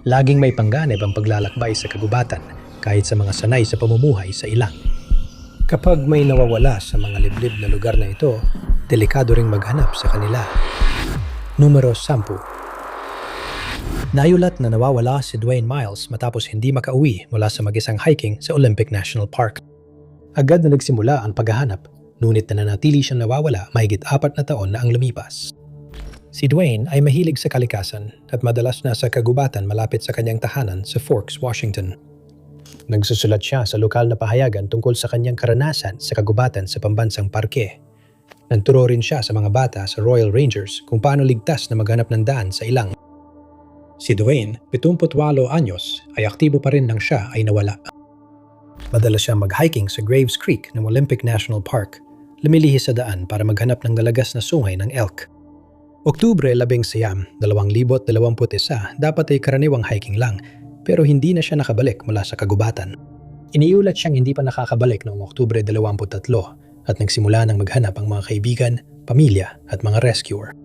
Laging may panganib ang paglalakbay sa kagubatan kahit sa mga sanay sa pamumuhay sa ilang. Kapag may nawawala sa mga liblib na lugar na ito, delikado ring maghanap sa kanila. Numero 10. Nayulat na nawawala si Dwayne Miles matapos hindi makauwi mula sa mag-isang hiking sa Olympic National Park. Agad na nagsimula ang paghahanap, ngunit nananatili siyang nawawala mahigit 4 na taon na ang lumipas. Si Dwayne ay mahilig sa kalikasan at madalas nasa kagubatan malapit sa kanyang tahanan sa Forks, Washington. Nagsusulat siya sa lokal na pahayagan tungkol sa kanyang karanasan sa kagubatan sa pambansang parke. Nagturo rin siya sa mga bata sa Royal Rangers kung paano ligtas na maghanap ng daan sa ilang. Si Dwayne, 78 anyos, ay aktibo pa rin nang siya ay nawala. Madalas siya mag-hiking sa Graves Creek ng Olympic National Park, lumilihis sa daan para maghanap ng lalagas na sungay ng elk. Oktubre 11, 2021, dapat ay karaniwang hiking lang, pero hindi na siya nakabalik mula sa kagubatan. Iniulat siyang hindi pa nakakabalik noong Oktubre 23 at nagsimula ng maghanap ang mga kaibigan, pamilya at mga rescuer.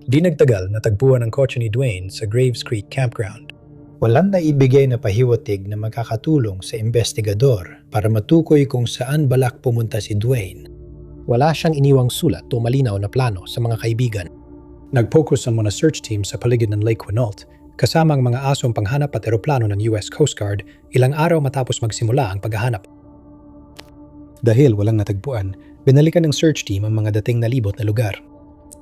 Di nagtagal natagpuan ang kotse ni Dwayne sa Graves Creek Campground. Walang naibigay na pahiwatig na makakatulong sa investigador para matukoy kung saan balak pumunta si Dwayne. Wala siyang iniwang sulat o malinaw na plano sa mga kaibigan. Nag-focus ang mga search team sa paligid ng Lake Quinault, kasama ang mga asong panghanap at eroplano ng US Coast Guard ilang araw matapos magsimula ang paghahanap. Dahil walang natagpuan, binalikan ng search team ang mga dating nalibot na lugar.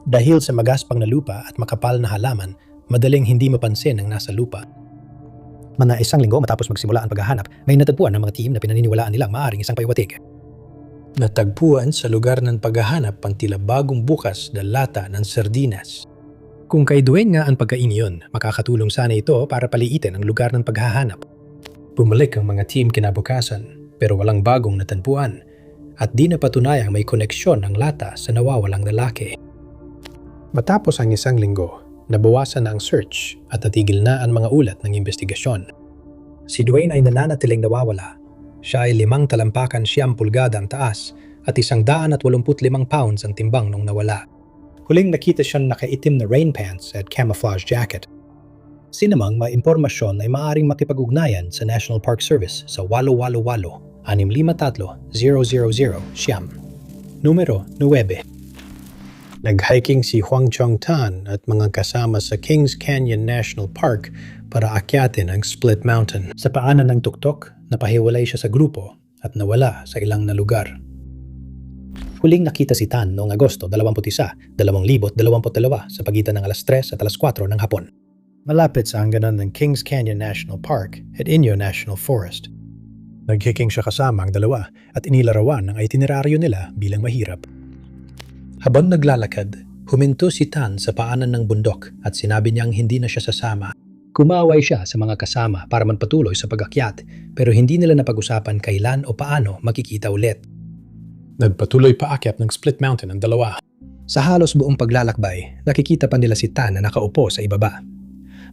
Dahil sa magaspang na lupa at makapal na halaman, madaling hindi mapansin ang nasa lupa. Mga 1 linggo matapos magsimula ang paghahanap, may natagpuan ng mga team na pinaniniwalaan nilang maaaring isang paywatig. Natagpuan sa lugar ng paghahanap ang tila bagong bukas na lata ng sardinas. Kung kay Dwayne nga ang pagkain yun, makakatulong sana ito para paliitin ang lugar ng paghahanap. Bumalik ang mga team kinabukasan, pero walang bagong natagpuan at di napatunayang may koneksyon ng lata sa nawawalang lalaki. Matapos ang 1 linggo, nabawasan na ang search at natigil na ang mga ulat ng investigasyon. Si Dwayne ay nananatiling nawawala. Siya ay 5 talampakan 9 pulgada ang taas at 185 pounds ang timbang nung nawala. Huling nakita siyang nakaitim na rain pants at camouflage jacket. Sinamang may impormasyon ay maaaring makipag-ugnayan sa National Park Service sa 888-653-0000 Numero 9. Nag-hiking si Huang Chongtan at mga kasama sa Kings Canyon National Park para akyatin ang Split Mountain. Sa paanan ng tuktok, napahiwalay siya sa grupo at nawala sa ilang na lugar. Huling nakita si Tan noong Agosto 21, 2022 sa pagitan ng alas 3 at alas 4 ng hapon. Malapit sa hangganan ng Kings Canyon National Park at Inyo National Forest. Nag-hiking siya kasama ang dalawa at inilarawan ang itineraryo nila bilang mahirap. Habang naglalakad, huminto si Tan sa paanan ng bundok at sinabi niyang hindi na siya sasama. Kumaway siya sa mga kasama para magpatuloy sa pag-akyat pero hindi nila napag-usapan kailan o paano makikita ulit. Nagpatuloy paakyat ng Split Mountain ang dalawa. Sa halos buong paglalakbay, nakikita pa nila si Tan na nakaupo sa ibaba.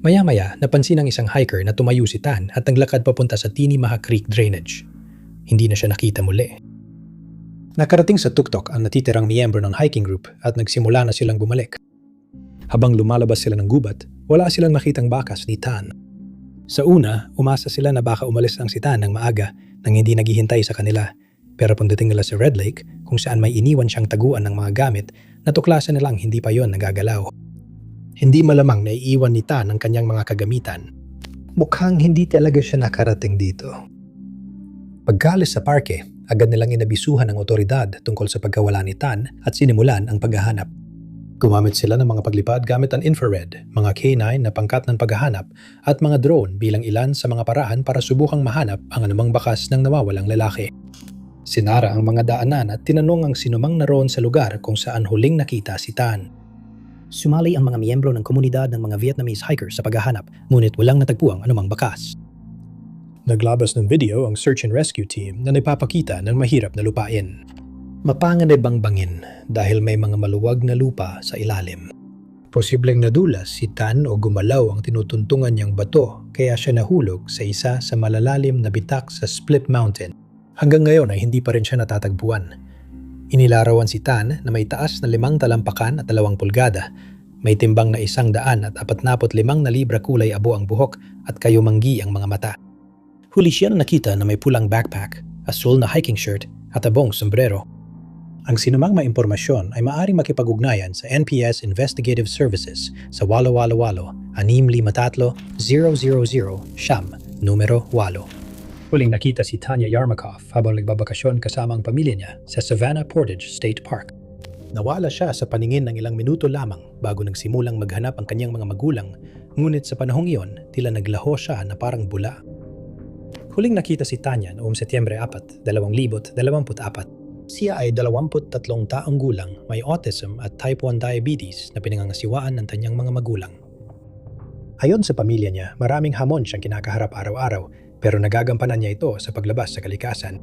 Maya-maya, napansin ng isang hiker na tumayo si Tan at naglakad papunta sa Tinimaha Creek Drainage. Hindi na siya nakita muli. Nakarating sa tuktok ang natitirang miyembro ng hiking group at nagsimula na silang bumalik. Habang lumalabas sila ng gubat, wala silang nakitang bakas ni Tan. Sa una, umasa sila na baka umalis ang si Tan ng maaga nang hindi naghihintay sa kanila. Pero pagdating nila sa Red Lake, kung saan may iniwan siyang taguan ng mga gamit, natuklasan nilang hindi pa yon nagagalaw. Hindi malamang na iiwan ni Tan ang kanyang mga kagamitan. Mukhang hindi talaga siya nakarating dito. Pagkalis sa parke, agad nilang inabisuhan ng otoridad tungkol sa pagkawala ni Tan at sinimulan ang paghahanap. Gumamit sila ng mga paglipad gamit ang infrared, mga K9 na pangkat ng paghahanap at mga drone bilang ilan sa mga paraan para subukang mahanap ang anumang bakas ng nawawalang lalaki. Sinara ang mga daanan at tinanong ang sinumang naroon sa lugar kung saan huling nakita si Tan. Sumali ang mga miyembro ng komunidad ng mga Vietnamese hikers sa paghahanap, ngunit walang natagpuang anumang bakas. Naglabas ng video ang search and rescue team na nagpapakita ng mahirap na lupain. Mapanganib ang bangin dahil may mga maluwag na lupa sa ilalim. Posibleng nadulas si Tan o gumalaw ang tinutuntungan niyang bato kaya siya nahulog sa isa sa malalalim na bitak sa Split Mountain. Hanggang ngayon ay hindi pa rin siya natatagpuan. Inilarawan si Tan na may taas na 5 talampakan at 2 pulgada May timbang na 145 na libra kulay abo ang buhok at kayumanggi ang mga mata. Huli siya na nakita na may pulang backpack, asul na hiking shirt at abong sombrero. Ang sinumang maimpormasyon ay maaaring makipag-ugnayan sa NPS Investigative Services sa 888-653-000 numero 8. Huling nakita si Tanya Yarmakov habang nagbabakasyon kasama ang pamilya niya sa Savannah Portage State Park. Nawala siya sa paningin ng ilang minuto lamang bago nagsimulang maghanap ang kanyang mga magulang, ngunit sa panahong iyon, tila naglaho siya na parang bula. Huling nakita si Tanya noong Setyembre 4, 2024. Siya ay 23 taong gulang, may autism at type 1 diabetes na pinangangasiwaan ng kanyang mga magulang. Ayon sa pamilya niya, maraming hamon siyang kinakaharap araw-araw pero nagagampanan niya ito sa paglabas sa kalikasan.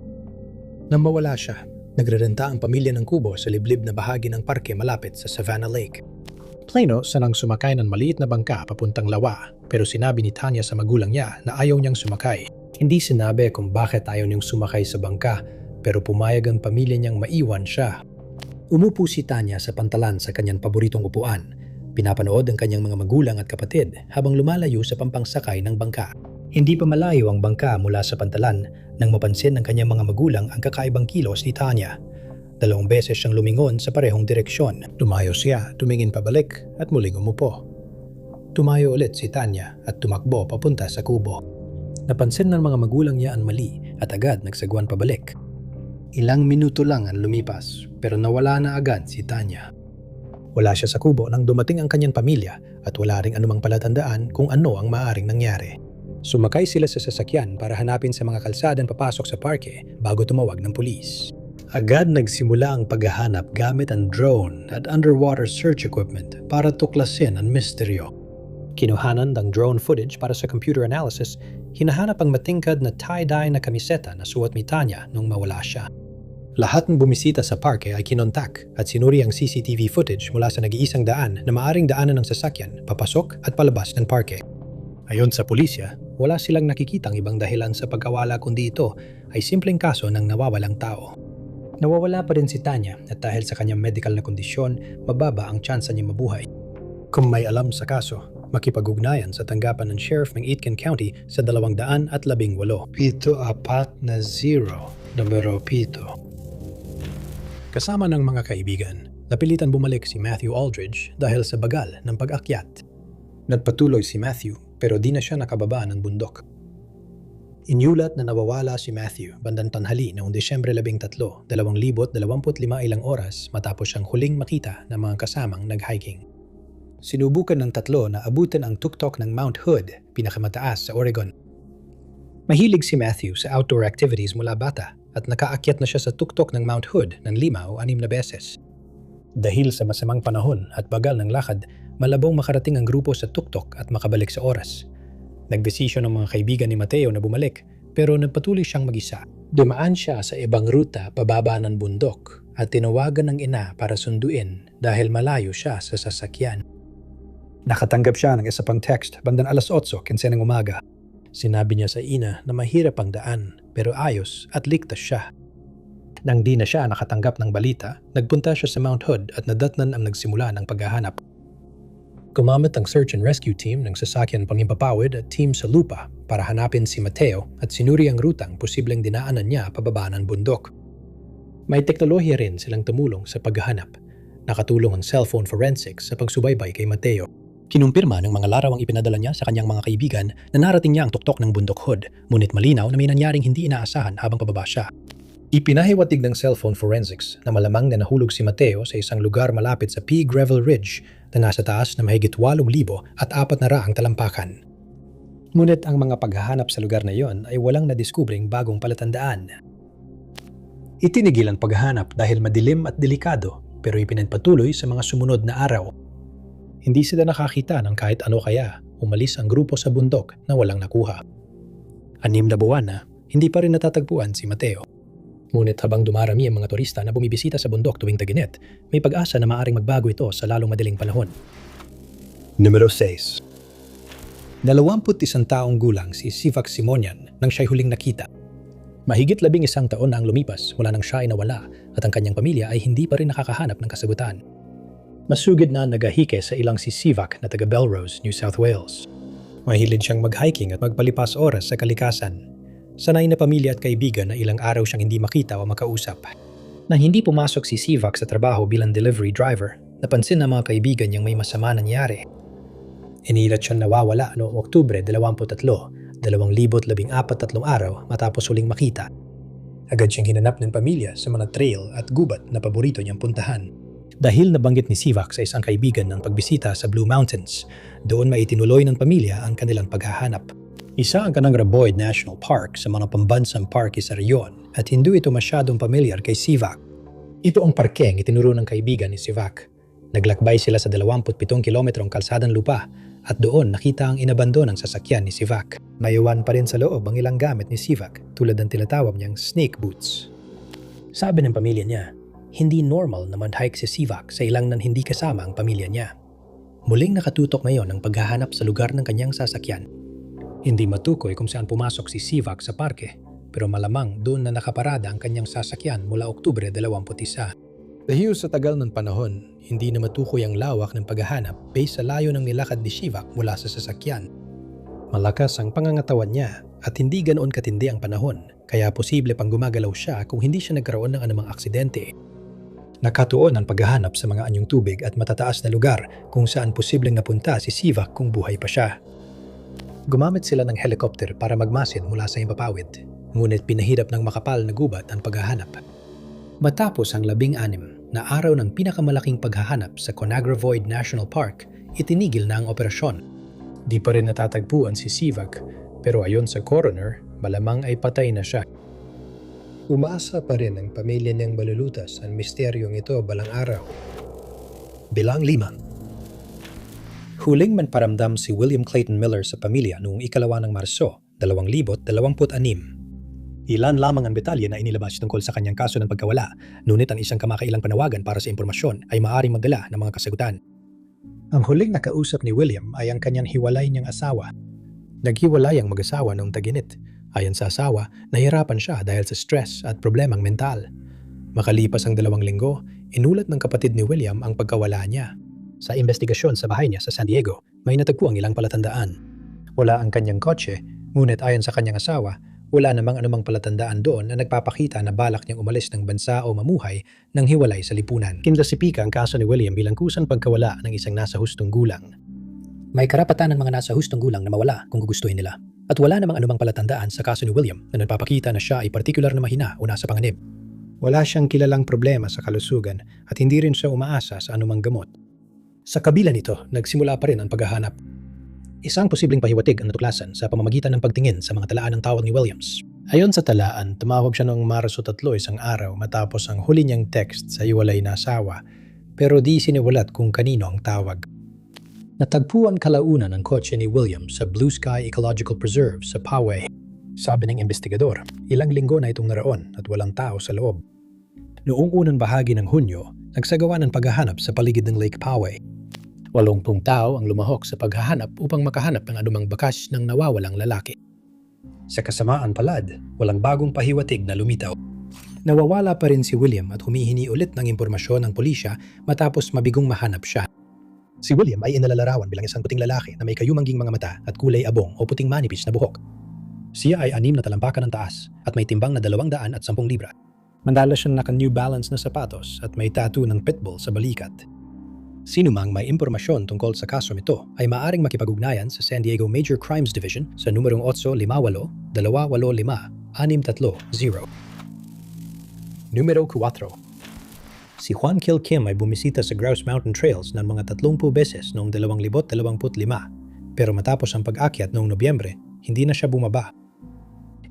Nang mawala siya, nagrerenta ang pamilya ng kubo sa liblib na bahagi ng parke malapit sa Savannah Lake. Plano sanang sumakay ng maliit na bangka papuntang lawa pero sinabi ni Tanya sa magulang niya na ayaw niyang sumakay. Hindi sinabi kung bakit ayaw niyang sumakay sa bangka pero pumayag ang pamilya niyang maiwan siya. Umupo si Tanya sa pantalan sa kanyang paboritong upuan. Pinapanood ang kanyang mga magulang at kapatid habang lumalayo sa pampangsakay ng bangka. Hindi pa malayo ang bangka mula sa pantalan nang mapansin ng kanyang mga magulang ang kakaibang kilos ni Tanya. 2 beses siyang lumingon sa parehong direksyon. Tumayo siya, tumingin pabalik at muling umupo. Tumayo ulit si Tanya at tumakbo papunta sa kubo. Napansin ng mga magulang niya ang mali at agad nagsagwan pabalik. Ilang minuto lang ang lumipas pero nawala na agad si Tanya. Wala siya sa kubo nang dumating ang kanyang pamilya at wala ring anumang palatandaan kung ano ang maaaring nangyari. Sumakay sila sa sasakyan para hanapin sa mga kalsadang papasok sa parke bago tumawag ng pulis. Agad nagsimula ang paghahanap gamit ang drone at underwater search equipment para tuklasin ang misteryo. Kinuhanan ng drone footage para sa computer analysis, hinahanap ang matingkad na tie-dye na kamiseta na suot ni Tanya nung mawala siya. Lahat ng bumisita sa parke ay kinontak at sinuri ang CCTV footage mula sa nag-iisang daan na maaring daanan ng sasakyan, papasok at palabas ng parke. Ayon sa pulisya, wala silang nakikitang ibang dahilan sa pagkawala kundi ito ay simpleng kaso ng nawawalang tao. Nawawala pa rin si Tanya at dahil sa kanyang medical na kondisyon, mababa ang tsansa niya mabuhay. Kung may alam sa kaso, makipag-ugnayan sa tanggapan ng Sheriff ng Aitkin County sa 218. 740, numero 7. Kasama ng mga kaibigan, napilitan bumalik si Matthew Aldridge dahil sa bagal ng pag-akyat. Nagpatuloy si Matthew pero di na siya nakababa ng bundok. Inyulat na nawawala si Matthew bandang tanghali noong Desyembre 13, 2025 ilang oras matapos siyang huling makita ng mga kasamang nag-hiking. Sinubukan ng tatlo na abutin ang tuktok ng Mount Hood, pinakamataas sa Oregon. Mahilig si Matthew sa outdoor activities mula bata at nakaakyat na siya sa tuktok ng Mount Hood ng 5 o 6 na beses. Dahil sa masamang panahon at bagal ng lakad, malabong makarating ang grupo sa tuktok at makabalik sa oras. Nagdesisyon ng mga kaibigan ni Mateo na bumalik pero nagpatuloy siyang mag-isa. Dumaan siya sa ibang ruta pababa ng bundok at tinawagan ng ina para sunduin dahil malayo siya sa sasakyan. Nakatanggap siya ng isa pang text bandang 8:15 ng umaga. Sinabi niya sa ina na mahirap ang daan pero ayos at ligtas siya. Nang di na siya nakatanggap ng balita, nagpunta siya sa Mount Hood at nadatnan ang nagsimula ng paghahanap. Gumamit ang search and rescue team ng sasakyan pangimpapawid at team sa lupa para hanapin si Mateo at sinuri ang rutang posibleng dinaanan niya pababa ng bundok. May teknolohiya rin silang tumulong sa paghahanap. Nakatulong ang cellphone forensics sa pagsubaybay kay Mateo. Kinumpirma ng mga larawang ipinadala niya sa kanyang mga kaibigan na narating niya ang tuktok ng bundok Hood, ngunit malinaw na may nangyaring hindi inaasahan habang pababa siya. Ipinahiwatig ng cellphone forensics na malamang na nahulog si Mateo sa isang lugar malapit sa Pea Gravel Ridge na nasa taas na mahigit 8,000 at 400 talampakan. Ngunit ang mga paghahanap sa lugar na iyon ay walang nadiskubring bagong palatandaan. Itinigil ang paghahanap dahil madilim at delikado pero ipinagpatuloy sa mga sumunod na araw. Hindi sila nakakita ng kahit ano kaya umalis ang grupo sa bundok na walang nakuha. 6 na buwan na, hindi pa rin natatagpuan si Mateo. Ngunit habang dumarami ang mga turista na bumibisita sa bundok tuwing tag-init, may pag-asa na maaaring magbago ito sa lalong madaling panahon. Numero 6. 21 taong gulang si Sivak Simonian nang siya'y huling nakita. Mahigit 11 taon na ang lumipas mula nang siya ay nawala at ang kanyang pamilya ay hindi pa rin nakakahanap ng kasagutan. Masugid na nagahike sa ilang si Sivak na taga Belrose, New South Wales. Mahilig siyang mag-hiking at magpalipas oras sa kalikasan. Sanay na pamilya at kaibigan na ilang araw siyang hindi makita o makausap. Nang hindi pumasok si Sivak sa trabaho bilang delivery driver, napansin ng mga kaibigan niyang may masama nangyari. Inilat siyang nawawala noong Oktubre 23, 2014 araw matapos huling makita. Agad siyang hinanap ng pamilya sa mga trail at gubat na paborito niyang puntahan. Dahil nabanggit ni Sivak sa isang kaibigan ng pagbisita sa Blue Mountains, doon maitinuloy ng pamilya ang kanilang paghahanap. Isa ang Canangra Boyd National Park sa mga pambansang parke sa reyon at hindi ito masyadong pamilyar kay Sivak. Ito ang parkeng itinuro ng kaibigan ni Sivak. Naglakbay sila sa 27 kilometrong kalsadang lupa at doon nakita ang inabandonang sasakyan ni Sivak. Maiwan pa rin sa loob ang ilang gamit ni Sivak tulad ng tinatawag niyang snake boots. Sabi ng pamilya niya, hindi normal na mag-hike si Sivak sa ilang nan hindi kasama ang pamilya niya. Muling nakatutok ngayon ang paghahanap sa lugar ng kanyang sasakyan. Hindi matukoy kung saan pumasok si Sivak sa parke, pero malamang doon na nakaparada ang kanyang sasakyan mula Oktubre 21. Dahil sa tagal ng panahon, hindi na matukoy ang lawak ng paghahanap base sa layo ng nilakad ni Sivak mula sa sasakyan. Malakas ang pangangatawan niya at hindi ganoon katindi ang panahon, kaya posible pang gumagalaw siya kung hindi siya nagkaroon ng anumang aksidente. Nakatuon ang paghahanap sa mga anyong tubig at matataas na lugar kung saan posibleng napunta si Sivak kung buhay pa siya. Gumamit sila ng helicopter para magmasid mula sa himpapawid, ngunit pinahirap ng makapal na gubat ang paghahanap. Matapos ang 16 na araw ng pinakamalaking paghahanap sa Conagra Void National Park, itinigil na ang operasyon. Di pa rin natatagpuan si Sivak, pero ayon sa coroner, malamang ay patay na siya. Umaasa pa rin ang pamilya niyang malulutas ang misteryong ito balang araw. Bilang 5. Huling manparamdam si William Clayton Miller sa pamilya noong 1 ng Marso, 2026. Ilan lamang ang detalye na inilabas tungkol sa kanyang kaso ng pagkawala, ngunit ang isang kamakailang panawagan para sa impormasyon ay maaaring magdala ng mga kasagutan. Ang huling nakausap ni William ay ang kanyang hiwalay niyang asawa. Naghiwalay ang mag-asawa noong tag-init. Ayon sa asawa, nahirapan siya dahil sa stress at problemang mental. Makalipas ang 2 linggo, inulat ng kapatid ni William ang pagkawala niya. Sa investigasyon sa bahay niya sa San Diego, may natagpuang ilang palatandaan. Wala ang kanyang kotse, ngunit ayon sa kanyang asawa, wala namang anumang palatandaan doon na nagpapakita na balak niyang umalis ng bansa o mamuhay nang hiwalay sa lipunan. Kinlasipika ang kaso ni William bilang kusang pagkawala ng isang nasa hustong gulang. May karapatan ng mga nasa hustong gulang na mawala kung gugustuhin nila. At wala namang anumang palatandaan sa kaso ni William na nagpapakita na siya ay partikular na mahina o nasa panganib. Wala siyang kilalang problema sa kalusugan at hindi rin siya umaasa sa anumang gamot. Sa kabila nito, nagsimula pa rin ang paghahanap. Isang posibleng pahiwatig ang natuklasan sa pamamagitan ng pagtingin sa mga talaan ng tawag ni Williams. Ayon sa talaan, tumawag siya noong Marso 3 isang araw matapos ang huli niyang text sa hiwalay na asawa, pero di siniwalat kung kanino ang tawag. Natagpuan kalaunan ang kotse ni William sa Blue Sky Ecological Preserve sa Poway. Sabi ng investigador, ilang linggo na itong naroon at walang tao sa loob. Noong unang bahagi ng Hunyo, nagsagawa ng paghahanap sa paligid ng Lake Poway. 80 tao ang lumahok sa paghahanap upang makahanap ng anumang bakas ng nawawalang lalaki. Sa kasamaan palad, walang bagong pahiwatig na lumitaw. Nawawala pa rin si William at humihingi ulit ng impormasyon ng pulisya matapos mabigong mahanap siya. Si William ay inalalarawan bilang isang puting lalaki na may kayumangging mga mata at kulay abong o puting manipis na buhok. Siya ay 6 na talampakan ng taas at may timbang na 210 libra. Madalas siyang naka-New Balance na sapatos at may tattoo ng pitbull sa balikat. Sinumang may impormasyon tungkol sa kaso nito ay maaaring makipag-ugnayan sa San Diego Major Crimes Division sa numerong 858-285-630. Numero 4. Si Juan Kil Kim ay bumisita sa Grouse Mountain Trails ng mga 30 beses noong 2025, pero matapos ang pag-akyat noong Nobyembre, hindi na siya bumaba.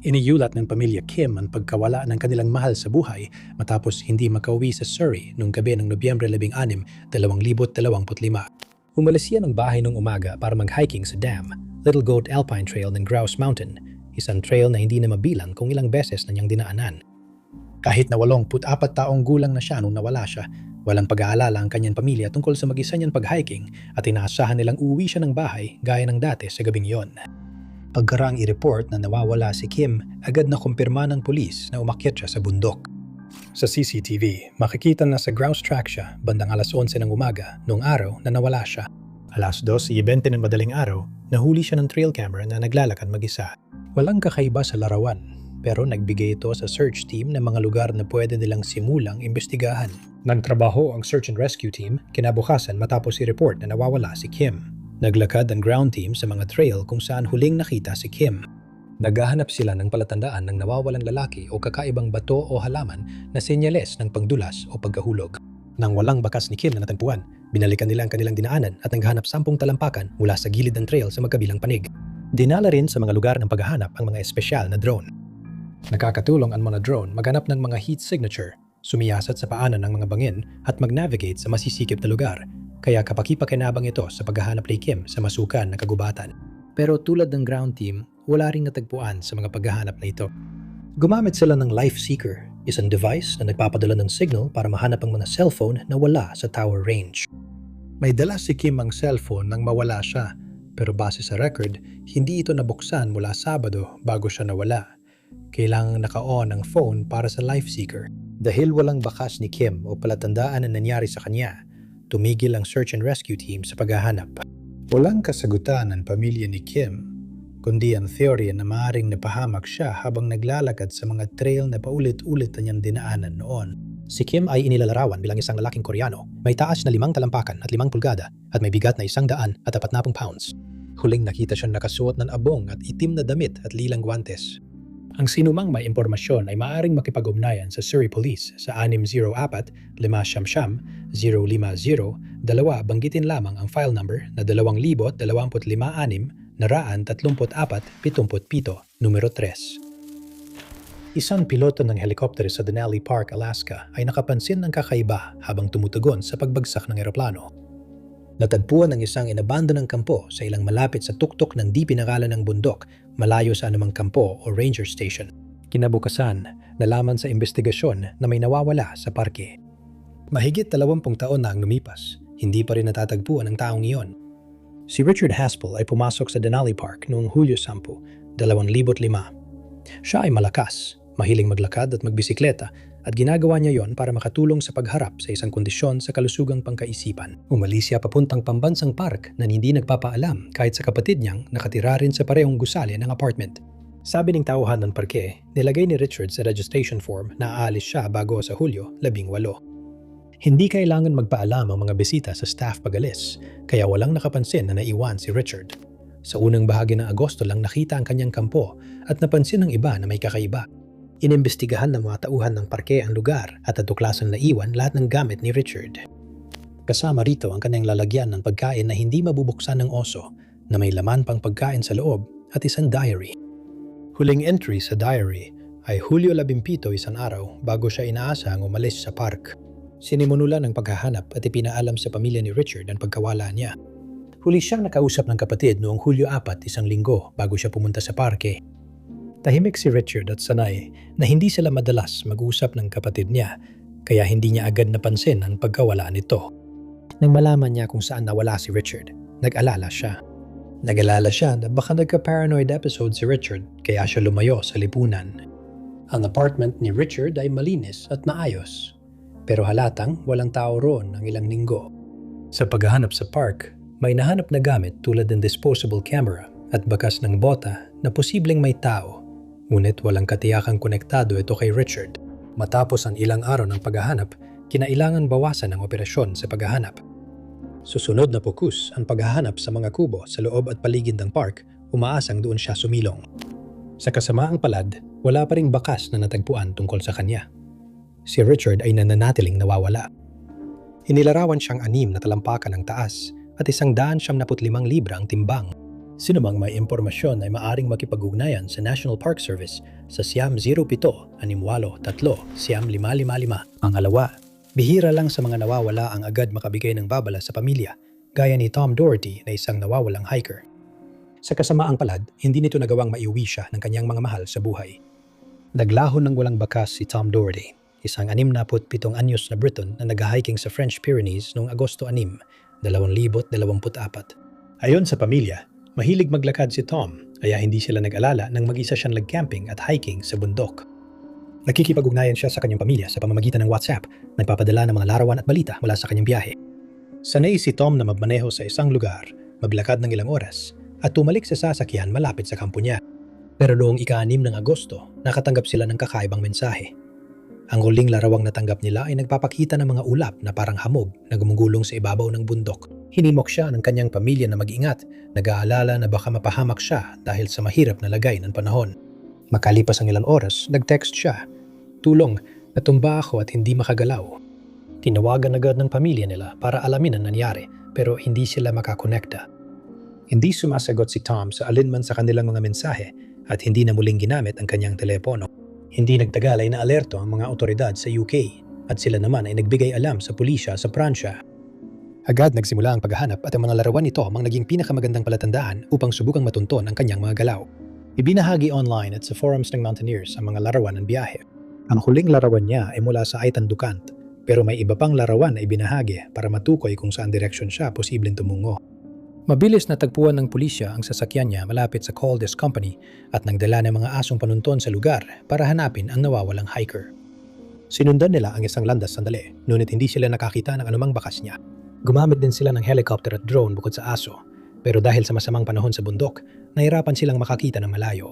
Iniyulat ng pamilya Kim ang pagkawala ng kanilang mahal sa buhay matapos hindi makauwi sa Surrey noong gabi ng Nobyembre 16, 2025. Umalis siya ng bahay noong umaga para mag-hiking sa dam, Little Goat Alpine Trail ng Grouse Mountain, isang trail na hindi na mabilang kung ilang beses na niyang dinaanan. Kahit na 84 taong gulang na siya nung nawala siya, walang pag-aalala ang kanyang pamilya tungkol sa mag-isa niyang pag-hiking at inaasahan nilang uuwi siya ng bahay gaya ng dati sa gabing yon. Pagkaraang i-report na nawawala si Kim, agad na kumpirma ng pulis na umakyat siya sa bundok. Sa CCTV, makikita na sa grouse track siya bandang alas 11 ng umaga noong araw na nawala siya. Alas 2:20 ng madaling araw, nahuli siya ng trail camera na naglalakad mag-isa. Walang kakaiba sa larawan, pero nagbigay ito sa search team ng mga lugar na pwede nilang simulang imbestigahan. Nagtrabaho ang search and rescue team kinabukasan matapos i-report na nawawala si Kim. Naglakad ang ground team sa mga trail kung saan huling nakita si Kim. Naghahanap sila ng palatandaan ng nawawalang lalaki o kakaibang bato o halaman na senyales ng pagdulas o pagkahulog. Nang walang bakas ni Kim na natagpuan, binalikan nila ang kanilang dinaanan at naghahanap 10 talampakan mula sa gilid ng trail sa magkabilang panig. Dinala rin sa mga lugar ng paghahanap ang mga espesyal na drone. Nakakatulong ang mga drone maghanap ng mga heat signature, sumiyasat sa paanan ng mga bangin at mag-navigate sa masisikip na lugar, kaya kapakipakinabang ito sa paghahanap ni Kim sa masukan na kagubatan. Pero tulad ng ground team, wala ring natagpuan sa mga paghahanap na ito. Gumamit sila ng Life Seeker, isang device na nagpapadala ng signal para mahanap ang mga cellphone na wala sa tower range. May dala si Kim ang cellphone nang mawala siya, pero base sa record, hindi ito nabuksan mula Sabado bago siya nawala. Kailangang naka-on ang phone para sa Life Seeker. Dahil walang bakas ni Kim o palatandaan na nangyari sa kanya, tumigil ang search and rescue team sa paghahanap. Walang kasagutan ang pamilya ni Kim, kundi ang theory na maaaring napahamak siya habang naglalakad sa mga trail na paulit-ulit na niyang dinaanan noon. Si Kim ay inilalarawan bilang isang lalaking Koreano, may taas na 5 talampakan at 5 pulgada at may bigat na 140 pounds. Huling nakita siyang nakasuot ng abong at itim na damit at lilang guwantes. Ang sinumang may impormasyon ay maaaring makipag-ugnayan sa Surrey Police sa 604-555-050. Banggitin lamang ang file number na 2025-6-134-77, numero 3. Isang piloto ng helikopter sa Denali Park, Alaska ay nakapansin ng kakaiba habang tumutugon sa pagbagsak ng eroplano. Natagpuan ang isang inabandonang kampo sa ilang malapit sa tuktok ng di pinangalan ng bundok, malayo sa anumang kampo o ranger station. Kinabukasan, nalaman sa investigasyon na may nawawala sa parke. Mahigit 20 taon na ang lumipas, hindi pa rin natatagpuan ang taong iyon. Si Richard Haspel ay pumasok sa Denali Park noong Hulyo 10, 2005. Siya ay malakas, mahiling maglakad at magbisikleta at ginagawa niya yon para makatulong sa pagharap sa isang kondisyon sa kalusugang pangkaisipan. Umalis siya papuntang pambansang park na hindi nagpapaalam kahit sa kapatid niyang nakatira rin sa parehong gusali ng apartment. Sabi ng tauhan ng parke, nilagay ni Richard sa registration form na aalis siya bago sa Hulyo 18. Hindi kailangan magpaalam ang mga bisita sa staff pag-alis, kaya walang nakapansin na naiwan si Richard. Sa unang bahagi ng Agosto lang nakita ang kanyang kampo at napansin ng iba na may kakaiba. Inimbestigahan ng mga tauhan ng parke ang lugar at natuklasan na iwan lahat ng gamit ni Richard. Kasama rito ang kanyang lalagyan ng pagkain na hindi mabubuksan ng oso na may laman pang pagkain sa loob at isang diary. Huling entry sa diary ay Hulyo 17, isang araw bago siya inaasahang umalis sa park. Sinimulan ng paghahanap at ipinaalam sa pamilya ni Richard ang pagkawala niya. Huli siyang nakausap ng kapatid noong Hulyo 4, isang linggo bago siya pumunta sa parke. Tahimik si Richard at sanay na hindi sila madalas mag-usap ng kapatid niya, kaya hindi niya agad napansin ang pagkawala nito. Nang malaman niya kung saan nawala si Richard, nag-alala siya. Nag-alala siya na baka nagka-paranoid episode si Richard kaya siya lumayo sa lipunan. Ang apartment ni Richard ay malinis at maayos, pero halatang walang tao roon ng ilang linggo. Sa paghahanap sa park, may nahanap na gamit tulad ng disposable camera at bakas ng bota na posibleng may tao. Ngunit walang katiyakang konektado ito kay Richard. Matapos ang ilang araw ng paghahanap, kinailangan bawasan ang operasyon sa paghahanap. Susunod na pokus ang paghahanap sa mga kubo sa loob at paligid ng park, umaasang doon siya sumilong. Sa kasamaang palad, wala pa ring bakas na natagpuan tungkol sa kanya. Si Richard ay nananatiling nawawala. Inilarawan siyang 6 na talampakan ng taas at 175 libra ang timbang. Sinumang may impormasyon ay maaring makipag-ugnayan sa National Park Service sa Siam 07-613-555. Pangalawa, bihira lang sa mga nawawala ang agad makabigay ng babala sa pamilya, gaya ni Tom Doherty na isang nawawalang hiker. Sa kasamaang palad, hindi nito nagawang maiuwi siya ng kanyang mga mahal sa buhay. Naglahon ng walang bakas si Tom Doherty, isang 67 anyos na Briton na nag-hiking sa French Pyrenees noong Agosto 6, 2024. Ayon sa pamilya, mahilig maglakad si Tom, kaya hindi sila nag-alala nang mag-isa siyang nag-camping at hiking sa bundok. Nakikipag-ugnayan siya sa kanyang pamilya sa pamamagitan ng WhatsApp, nagpapadala ng mga larawan at balita mula sa kanyang biyahe. Sanay si Tom na magmaneho sa isang lugar, maglakad ng ilang oras, at tumalik sa sasakyan malapit sa kampo niya. Pero noong ika-6 ng Agosto, nakatanggap sila ng kakaibang mensahe. Ang huling larawang natanggap nila ay nagpapakita ng mga ulap na parang hamog na gumugulong sa ibabaw ng bundok. Hinimok siya ng kanyang pamilya na mag-ingat, nag-aalala na baka mapahamak siya dahil sa mahirap na lagay ng panahon. Makalipas ang ilang oras, nag-text siya, "Tulong, natumba ako at hindi makagalaw." Tinawagan agad ng pamilya nila para alamin ang nangyari pero hindi sila makakonekta. Hindi sumasagot si Tom sa alinman sa kanilang mga mensahe at hindi na muling ginamit ang kanyang telepono. Hindi nagtagal ay naalerto ang mga otoridad sa UK at sila naman ay nagbigay alam sa pulisya sa Pransya. Agad nagsimula ang paghahanap at ang mga larawan nito ang naging pinakamagandang palatandaan upang subukang matunton ang kanyang mga galaw. Ibinahagi online at sa forums ng Mountaineers ang mga larawan ng biyahe. Ang huling larawan niya ay mula sa Aitan Ducant, pero may iba pang larawan na ibinahagi para matukoy kung saan direksyon siya posibleng tumungo. Mabilis na tagpuan ng pulisya ang sasakyan niya malapit sa Caldes Company at nagdala ng mga asong panunton sa lugar para hanapin ang nawawalang hiker. Sinundan nila ang isang landas sandali, ngunit hindi sila nakakita ng anumang bakas niya. Gumamit din sila ng helicopter at drone bukod sa aso, pero dahil sa masamang panahon sa bundok, nahirapan silang makakita ng malayo.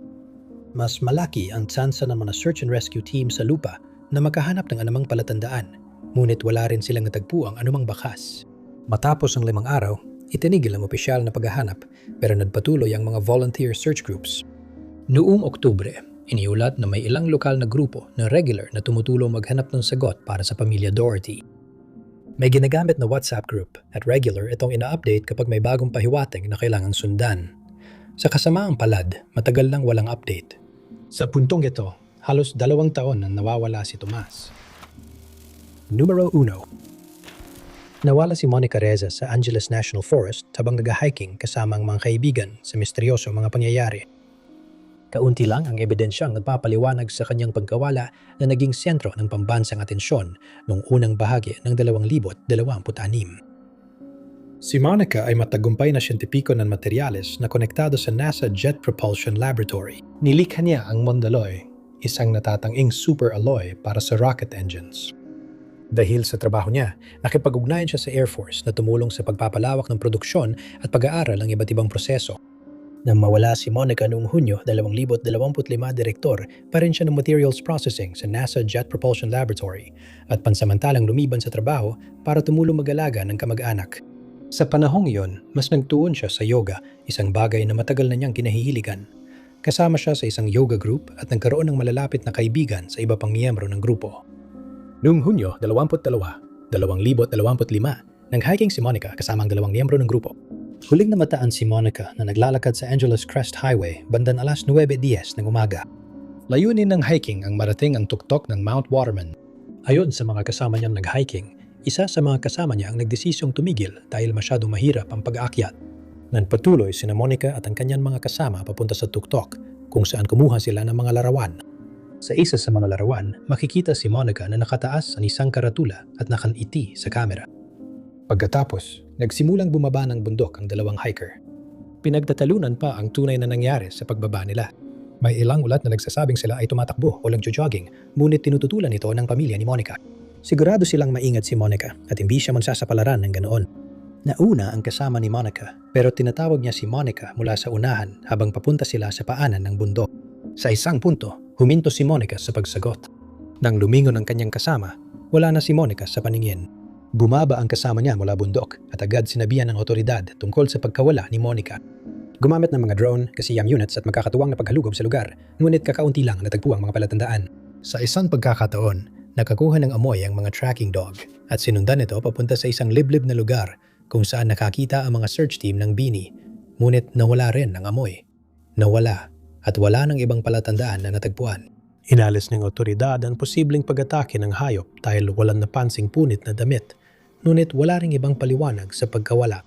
Mas malaki ang tsansa ng mga search and rescue team sa lupa na makahanap ng anumang palatandaan, ngunit wala rin silang natagpuang anumang bakas. Matapos ang 5 araw, itinigil ang opisyal na paghahanap pero nagpatuloy ang mga volunteer search groups. Noong Oktubre, iniulat na may ilang lokal na grupo na regular na tumutulong maghanap ng sagot para sa pamilya Doherty. May ginagamit na WhatsApp group at regular itong ina-update kapag may bagong pahiwatig na kailangang sundan. Sa kasamaang palad, matagal nang walang update. Sa puntong ito, halos 2 taon nang nawawala si Tomas. Numero 1. Nawala si Monica Reza sa Angeles National Forest habang nag-hiking kasama ang mga kaibigan sa misteryosong mga pangyayari. Kaunti lang ang ebidensyang nagpapaliwanag sa kanyang pagkawala na naging sentro ng pambansang atensyon noong unang bahagi ng 2026. Si Monica ay matagumpay na siyentipiko ng materyales na konektado sa NASA Jet Propulsion Laboratory. Nilikha niya ang Mondaloy, isang natatanging super alloy para sa rocket engines. Dahil sa trabaho niya, nakipag-ugnayan siya sa Air Force na tumulong sa pagpapalawak ng produksyon at pag-aaral ng iba't ibang proseso. Nang mawala si Monica noong Hunyo 2025, direktor pa rin siya ng materials processing sa NASA Jet Propulsion Laboratory at pansamantalang lumiban sa trabaho para tumulong mag-alaga ng kamag-anak. Sa panahong iyon, mas nagtuon siya sa yoga, isang bagay na matagal na niyang kinahihiligan. Kasama siya sa isang yoga group at nagkaroon ng malalapit na kaibigan sa iba pang miyembro ng grupo. Noong Hunyo 22, 2025, nag-hiking si Monica kasama ang 2 miyembro ng grupo. Huling namataan si Monica na naglalakad sa Angeles Crest Highway bandang alas 9:10 ng umaga. Layunin ng hiking ang marating ang tuktok ng Mount Waterman. Ayon sa mga kasama niyang nag-hiking, isa sa mga kasama niya ang nagdesisyong tumigil dahil masyadong mahirap ang pag-aakyat. Nagpatuloy sina Monica at ang kanyang mga kasama papunta sa tuktok kung saan kumuha sila ng mga larawan. Sa isa sa mga larawan, makikita si Monica na nakataas sa isang karatula at nakaniti sa kamera. Pagkatapos, nagsimulang bumaba ng bundok ang 2 hiker. Pinagtatalunan pa ang tunay na nangyari sa pagbaba nila. May ilang ulat na nagsasabing sila ay tumatakbo o nagjo-jogging, ngunit tinututulan ito ng pamilya ni Monica. Sigurado silang maingat si Monica at hindi siya mansasapalaran ng ganoon. Nauna ang kasama ni Monica pero tinatawag niya si Monica mula sa unahan habang papunta sila sa paanan ng bundok. Sa isang punto, huminto si Monica sa pagsagot. Nang lumingon ang kanyang kasama, wala na si Monica sa paningin. Bumaba ang kasama niya mula bundok at agad sinabihan ng otoridad tungkol sa pagkawala ni Monica. Gumamit ng mga drone, kasiyang units at magkakatuwang na paghalugom sa lugar, ngunit kakaunti lang natagpuang mga palatandaan. Sa isang pagkakataon, nakakuha ng amoy ang mga tracking dog at sinundan ito papunta sa isang liblib na lugar kung saan nakakita ang mga search team ng Bini, ngunit nawala rin ang amoy. Nawala at wala ng ibang palatandaan na natagpuan. Inalis ng otoridad ang posibleng pag-atake ng hayop dahil walang napansing punit na damit, ngunit wala ring ibang paliwanag sa pagkawala.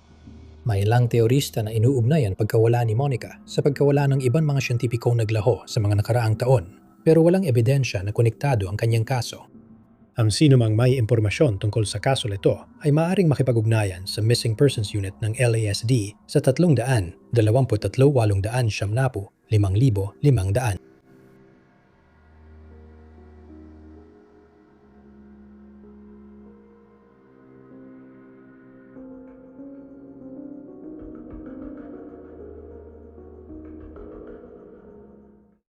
May ilang teorista na inuugnay ang pagkawala ni Monica sa pagkawala ng ibang mga siyentipikong naglaho sa mga nakaraang taon, pero walang ebidensya na konektado ang kanyang kaso. Ang sino mang may impormasyon tungkol sa kaso nito ay maaaring makipag-ugnayan sa Missing Persons Unit ng LASD sa 300-23-800-5500.